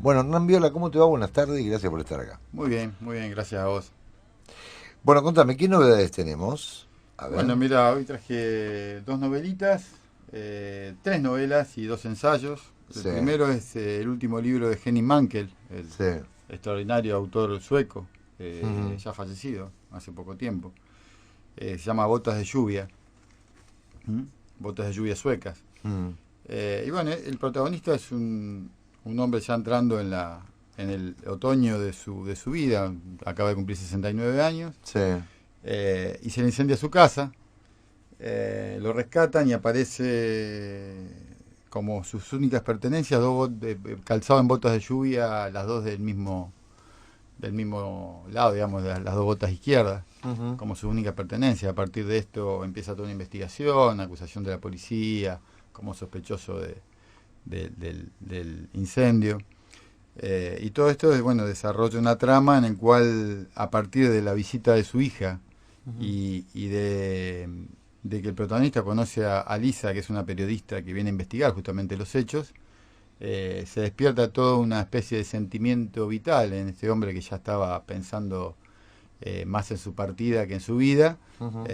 Bueno, Hernán Viola, ¿cómo te va? Buenas tardes y gracias por estar acá. Muy bien, gracias a vos. Bueno, contame, ¿qué novedades tenemos? A ver. Bueno, mira, hoy traje dos novelitas, tres novelas y dos ensayos. El Sí, primero es el último libro de Henning Mankell, el sí. extraordinario autor sueco, Ujú, ya fallecido hace poco tiempo. Se llama Botas de lluvia, ¿m? Botas de lluvia suecas. mm, Y bueno, el protagonista es un hombre ya entrando en el otoño de su vida, acaba de cumplir 69 años. sí, Y se le incendia su casa, lo rescatan y aparece como sus únicas pertenencias, calzado en botas de lluvia, las dos del mismo lado, digamos, de las dos botas izquierdas, ujú, como su única pertenencia. A partir de esto empieza toda una investigación, acusación de la policía, como sospechoso del incendio. Y todo esto, bueno, desarrolla una trama en el cual, a partir de la visita de su hija, ujú. y de que el protagonista conoce a Lisa, que es una periodista que viene a investigar justamente los hechos, se despierta toda una especie de sentimiento vital en este hombre que ya estaba pensando más en su partida que en su vida. Ujú.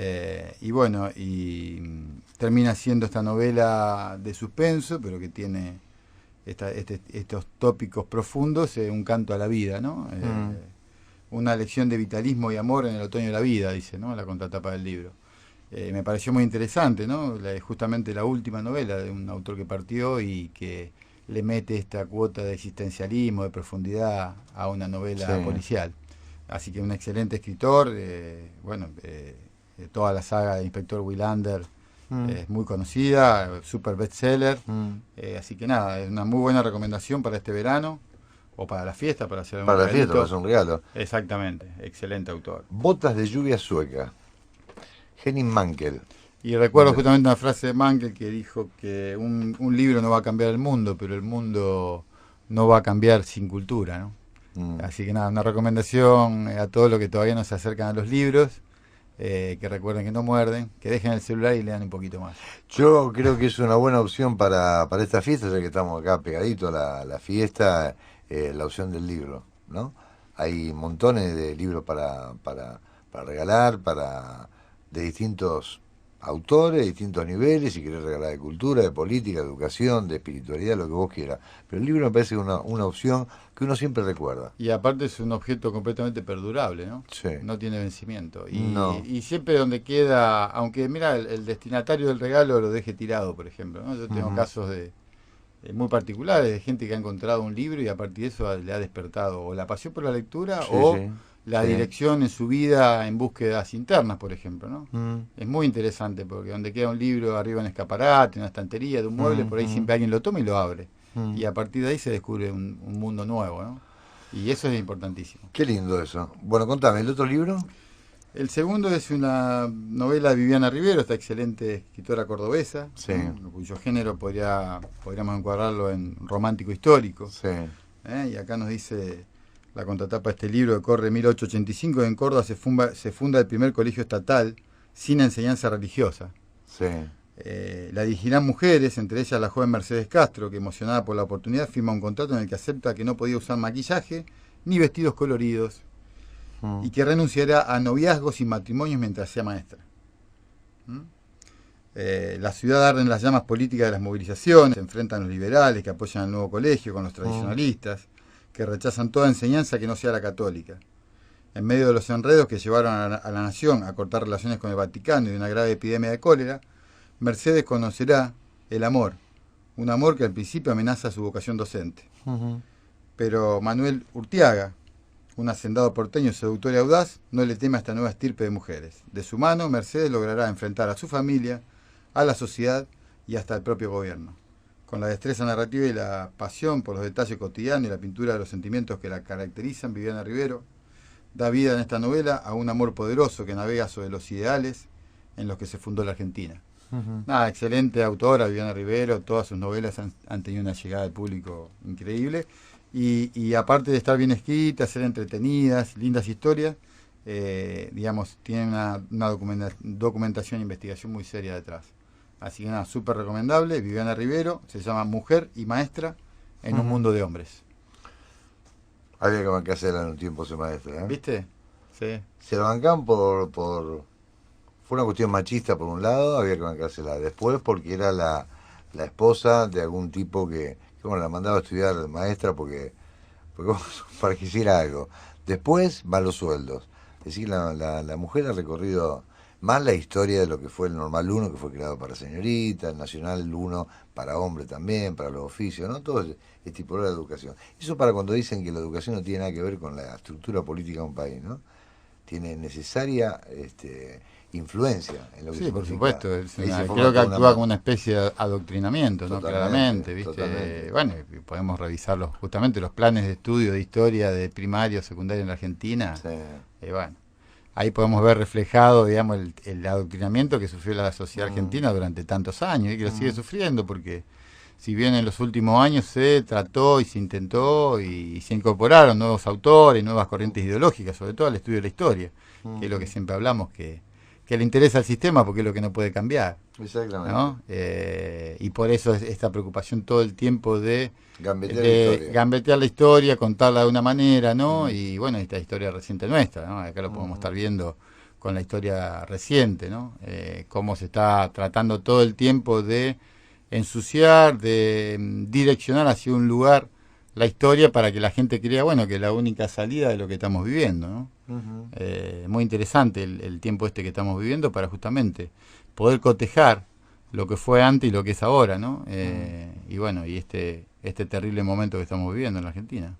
Y bueno, termina siendo esta novela de suspenso, pero que tiene estos tópicos profundos, un canto a la vida, ¿no? Mm. Una lección de vitalismo y amor en el otoño de la vida, dice, ¿no? La contratapa del libro. Me pareció muy interesante, ¿no? Justamente la última novela de un autor que partió y que le mete esta cuota de existencialismo, de profundidad a una Sí. novela policial. Así que un excelente escritor, toda la saga de Inspector Willander Mm, es muy conocida, super bestseller. mm. Así que nada, es una muy buena recomendación para este verano o para la fiesta, para hacer un Para la fiesta, va a regalito. ser un regalo. Exactamente, excelente autor. Botas de lluvia sueca. Henning Mankell. Y recuerdo Nombre. justamente una frase de Mankell que dijo que un libro no va a cambiar el mundo, pero el mundo no va a cambiar sin cultura, ¿no? Mm. Así que nada, una recomendación a todos los que todavía no se acercan a los libros, que recuerden que no muerden, que dejen el celular y lean un poquito más. Yo creo que es una buena opción para esta fiesta, ya que estamos acá pegaditos a la fiesta, la opción del libro, ¿no? Hay montones de libros para regalar, de distintos autores, distintos niveles, si querés regalar de cultura, de política, de educación, de espiritualidad, lo que vos quieras. Pero el libro me parece una opción que uno siempre recuerda. Y aparte es un objeto completamente perdurable, ¿no? Sí. No tiene vencimiento. No. Y siempre donde queda, aunque mira, el destinatario del regalo lo deje tirado, por ejemplo, ¿no? Yo tengo Ujú. casos muy particulares de gente que ha encontrado un libro y a partir de eso le ha despertado o la pasión por la lectura Sí, o sí, la sí. dirección en su vida en búsquedas internas, por ejemplo, ¿no? Mm, Es muy interesante porque donde queda un libro arriba en escaparate, en una estantería de un mueble, mm, por ahí mm, siempre alguien lo toma y lo abre. mm. Y a partir de ahí se descubre un mundo nuevo, ¿no? Y eso es importantísimo. Qué lindo eso. Bueno, contame, ¿el otro libro? El segundo es una novela de Viviana Rivero, esta excelente escritora cordobesa, Sí, ¿no? Cuyo género podríamos encuadrarlo en romántico histórico. sí. Y acá nos dice la contratapa de este libro que corre 1885, que en Córdoba se funda el primer colegio estatal sin enseñanza religiosa. Sí. La dirigirán mujeres, entre ellas la joven Mercedes Castro, que emocionada por la oportunidad firma un contrato en el que acepta que no podía usar maquillaje ni vestidos coloridos Mm, y que renunciará a noviazgos y matrimonios mientras sea maestra. ¿Mm? La ciudad arde en las llamas políticas de las movilizaciones, se enfrentan los liberales que apoyan al nuevo colegio con los mm, tradicionalistas, que rechazan toda enseñanza que no sea la católica. En medio de los enredos que llevaron a la nación a cortar relaciones con el Vaticano y de una grave epidemia de cólera, Mercedes conocerá el amor, un amor que al principio amenaza su vocación docente. ujú. Pero Manuel Urtiaga, un hacendado porteño seductor y audaz, no le teme a esta nueva estirpe de mujeres. De su mano, Mercedes logrará enfrentar a su familia, a la sociedad y hasta al propio gobierno. Con la destreza narrativa y la pasión por los detalles cotidianos y la pintura de los sentimientos que la caracterizan, Viviana Rivero da vida en esta novela a un amor poderoso que navega sobre los ideales en los que se fundó la Argentina. Ujú. Nada, excelente autora, Viviana Rivero, todas sus novelas han tenido una llegada al público increíble. Y aparte de estar bien escritas, ser entretenidas, lindas historias, digamos, tienen una documentación e investigación muy seria detrás. Así que nada, súper recomendable. Viviana Rivero, se llama Mujer y Maestra en un Ujú. mundo de hombres. Había que bancarse en un tiempo ese maestro, ¿eh? ¿Viste? Sí. Se lo bancaban fue una cuestión machista por un lado, había que bancársela. Después porque era la esposa de algún tipo que bueno, la mandaba a estudiar maestra porque para que hiciera algo. Después van los sueldos. Es decir, la mujer ha recorrido más la historia de lo que fue el Normal uno que fue creado para señorita, el Nacional uno para hombre también, para los oficios, ¿no? Todo es tipo de la educación. Eso para cuando dicen que la educación no tiene nada que ver con la estructura política de un país, ¿no? Tiene necesaria influencia en lo que Sí, por significa. supuesto. Ahí se forma Creo que toda una actúa como una especie de adoctrinamiento, ¿no? Totalmente, Claramente, ¿viste? totalmente. Bueno, y podemos revisar justamente los planes de estudio de historia de primario, secundario en la Argentina. Sí. Bueno, ahí podemos ver reflejado, digamos, el adoctrinamiento que sufrió la sociedad argentina durante tantos años y que lo sigue sufriendo, porque si bien en los últimos años se trató y se intentó y se incorporaron nuevos autores, nuevas corrientes ideológicas, sobre todo al estudio de la historia, que es lo que siempre hablamos, que le interesa al sistema porque es lo que no puede cambiar, Exactamente. ¿no? Y por eso es esta preocupación todo el tiempo de Gambetear la historia. gambetear la historia, contarla de una manera, ¿no? Y bueno, esta historia reciente nuestra, ¿no? Acá lo podemos estar viendo con la historia reciente, ¿no? Cómo se está tratando todo el tiempo de ensuciar, de direccionar hacia un lugar la historia para que la gente crea, bueno, que es la única salida de lo que estamos viviendo, ¿no? Muy interesante el tiempo este que estamos viviendo para justamente poder cotejar lo que fue antes y lo que es ahora, ¿no? Y bueno, y este terrible momento que estamos viviendo en la Argentina.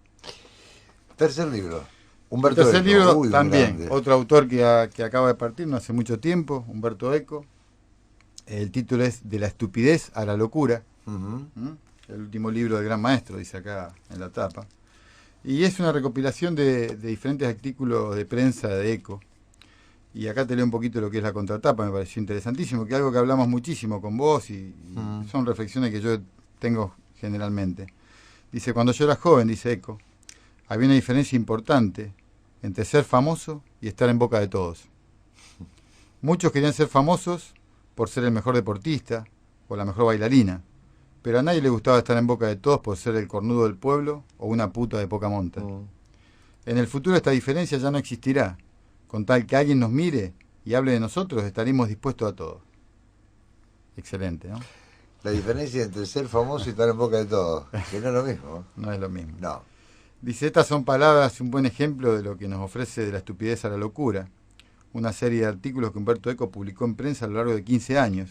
Tercer libro. El Humberto tercer Eco. libro Uy, un también, grande. otro autor que acaba de partir no hace mucho tiempo, Humberto Eco. El título es De la estupidez a la locura. Ujú. El último libro del gran maestro, dice acá en la tapa. Y es una recopilación de diferentes artículos de prensa de Eco. Y acá te leo un poquito lo que es la contratapa, me pareció interesantísimo, que es algo que hablamos muchísimo con vos y son reflexiones que yo tengo generalmente. Dice, cuando yo era joven, dice Eco, había una diferencia importante entre ser famoso y estar en boca de todos. Muchos querían ser famosos por ser el mejor deportista o la mejor bailarina, pero a nadie le gustaba estar en boca de todos por ser el cornudo del pueblo o una puta de poca monta. En el futuro esta diferencia ya no existirá. Con tal que alguien nos mire y hable de nosotros, estaremos dispuestos a todo. Excelente, ¿no? La diferencia entre ser famoso y estar en boca de todos, que no es lo mismo. No es lo mismo. No. Dice, estas son palabras, un buen ejemplo de lo que nos ofrece De la estupidez a la locura, una serie de artículos que Humberto Eco publicó en prensa a lo largo de 15 años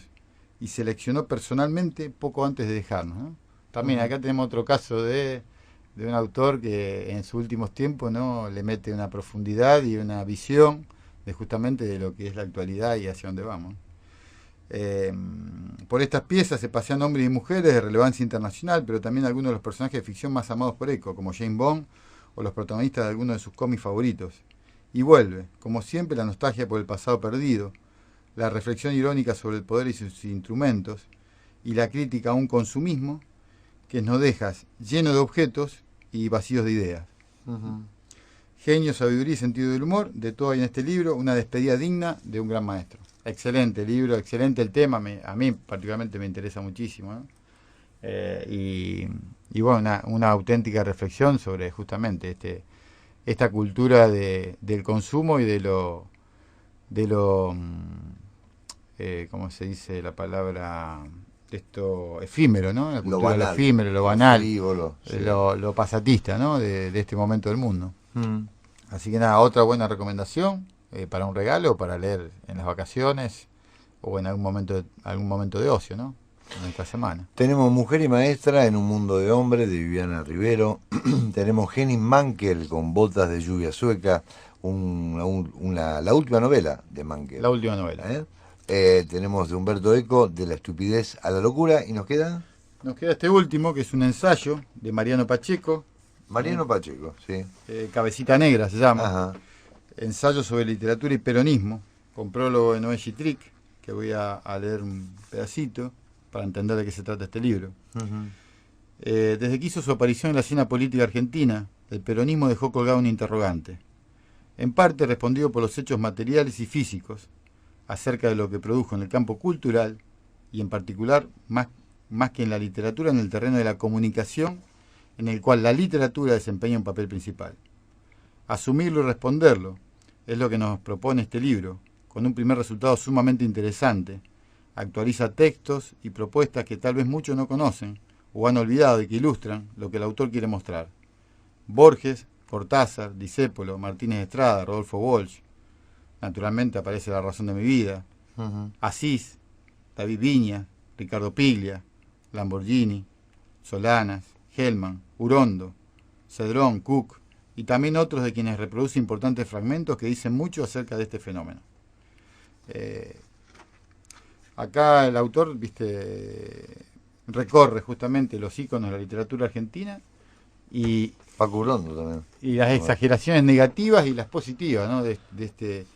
y seleccionó personalmente poco antes de dejarnos, ¿no? También acá tenemos otro caso de un autor que en sus últimos tiempos, ¿no?, le mete una profundidad y una visión de justamente de lo que es la actualidad y hacia dónde vamos. Por estas piezas se pasean hombres y mujeres de relevancia internacional, pero también algunos de los personajes de ficción más amados por Eco, como James Bond o los protagonistas de algunos de sus cómics favoritos. Y vuelve, como siempre, la nostalgia por el pasado perdido, la reflexión irónica sobre el poder y sus instrumentos, y la crítica a un consumismo que nos deja lleno de objetos y vacíos de ideas. Genio, sabiduría y sentido del humor, de todo hay en este libro, una despedida digna de un gran maestro. Excelente libro, excelente el tema, a mí particularmente me interesa muchísimo, ¿no? Y bueno, una auténtica reflexión sobre justamente esta cultura del consumo y de lo ¿cómo se dice la palabra? Esto efímero, ¿no? La cultura del efímero, lo banal, frívolo, sí. lo pasatista, ¿no? De este momento del mundo. Así que nada, otra buena recomendación para un regalo, para leer en las vacaciones o en algún momento de ocio, ¿no? En esta semana. Tenemos Mujer y Maestra en un mundo de hombres, de Viviana Rivero. Tenemos Henning Mankell con Botas de lluvia sueca, la última novela de Mankell. La última novela. Tenemos de Humberto Eco, De la estupidez a la locura, y nos queda este último, que es un ensayo de Mariano Pacheco. Mariano Pacheco, sí. Cabecita Negra se llama. Ajá. Ensayo sobre literatura y peronismo, con prólogo de Noé Gitric, que voy a leer un pedacito para entender de qué se trata este libro. Desde que hizo su aparición en la escena política argentina, el peronismo dejó colgado un interrogante, en parte respondido por los hechos materiales y físicos, acerca de lo que produjo en el campo cultural, y en particular, más que en la literatura, en el terreno de la comunicación en el cual la literatura desempeña un papel principal. Asumirlo y responderlo es lo que nos propone este libro, con un primer resultado sumamente interesante. Actualiza textos y propuestas que tal vez muchos no conocen o han olvidado y que ilustran lo que el autor quiere mostrar. Borges, Cortázar, Discépolo, Martínez Estrada, Rodolfo Walsh. Naturalmente aparece La razón de mi vida. Asís, David Viña, Ricardo Piglia, Lamborghini, Solanas, Hellman, Urondo, Cedrón, Cook y también otros de quienes reproduce importantes fragmentos que dicen mucho acerca de este fenómeno. Acá el autor, recorre justamente los íconos de la literatura argentina y Paco Urondo también. Y las exageraciones negativas y las positivas, ¿no? de este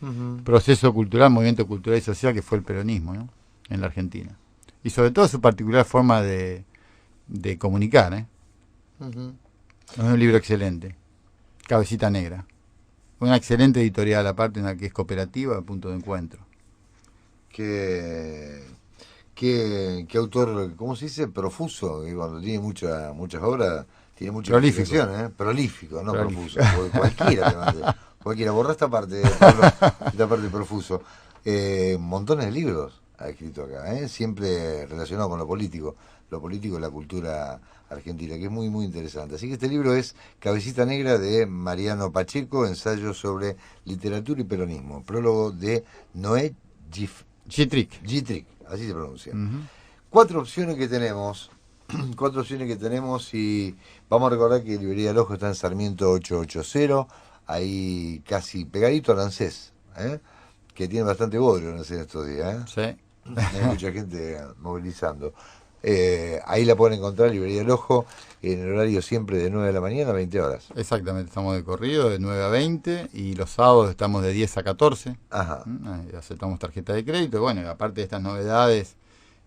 proceso cultural, movimiento cultural y social que fue el peronismo, ¿no? En la Argentina. Y sobre todo su particular forma de comunicar. Es un libro excelente. Cabecita Negra. Una excelente editorial, aparte en la que es cooperativa, punto de encuentro. Qué autor, ¿cómo se dice? Profuso, que cuando tiene muchas obras, tiene mucha Prolífico. explicación, Prolífico, no Prolífico. profuso. Cualquiera te mande. Cualquiera, borra esta parte, Pablo, esta parte profuso. Montones de libros ha escrito acá, siempre relacionado con lo político y la cultura argentina, que es muy, muy interesante. Así que este libro es Cabecita Negra de Mariano Pacheco, ensayo sobre literatura y peronismo. Prólogo de Noé Gittrick. Así se pronuncia. Cuatro opciones que tenemos y vamos a recordar que Librería del Ojo está en Sarmiento 880, ahí casi pegadito al ANSES, que tiene bastante bodrio en estos días. Sí. Hay mucha gente movilizando. Ahí la pueden encontrar, Librería del Ojo, en el horario siempre de 9 de la mañana a 20 horas. Exactamente, estamos de corrido de 9 a 20 y los sábados estamos de 10 a 14. Ajá. Aceptamos tarjeta de crédito. Bueno, aparte de estas novedades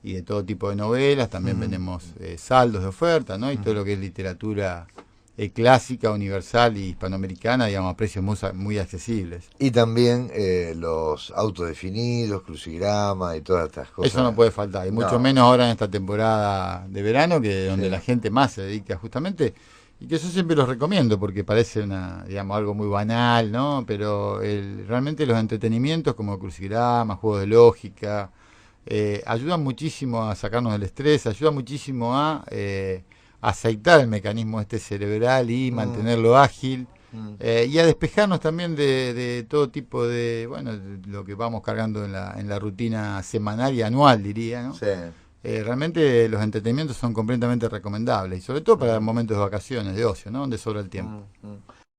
y de todo tipo de novelas, también vendemos saldos de oferta, ¿no? Y todo lo que es literatura clásica, universal y hispanoamericana, digamos, a precios muy accesibles. Y también los autodefinidos, crucigramas y todas estas cosas. Eso no puede faltar, y mucho menos ahora en esta temporada de verano, que donde la gente más se dedica justamente, y que yo siempre los recomiendo porque parece algo muy banal, ¿no? Pero realmente los entretenimientos como crucigramas, juegos de lógica, ayudan muchísimo a sacarnos del estrés, ayudan muchísimo a aceitar el mecanismo cerebral y mantenerlo ágil, y a despejarnos también de todo tipo de lo que vamos cargando en la rutina semanal y anual, diría, ¿no? Sí. Realmente los entretenimientos son completamente recomendables, y sobre todo para momentos de vacaciones, de ocio, ¿no? Donde sobra el tiempo.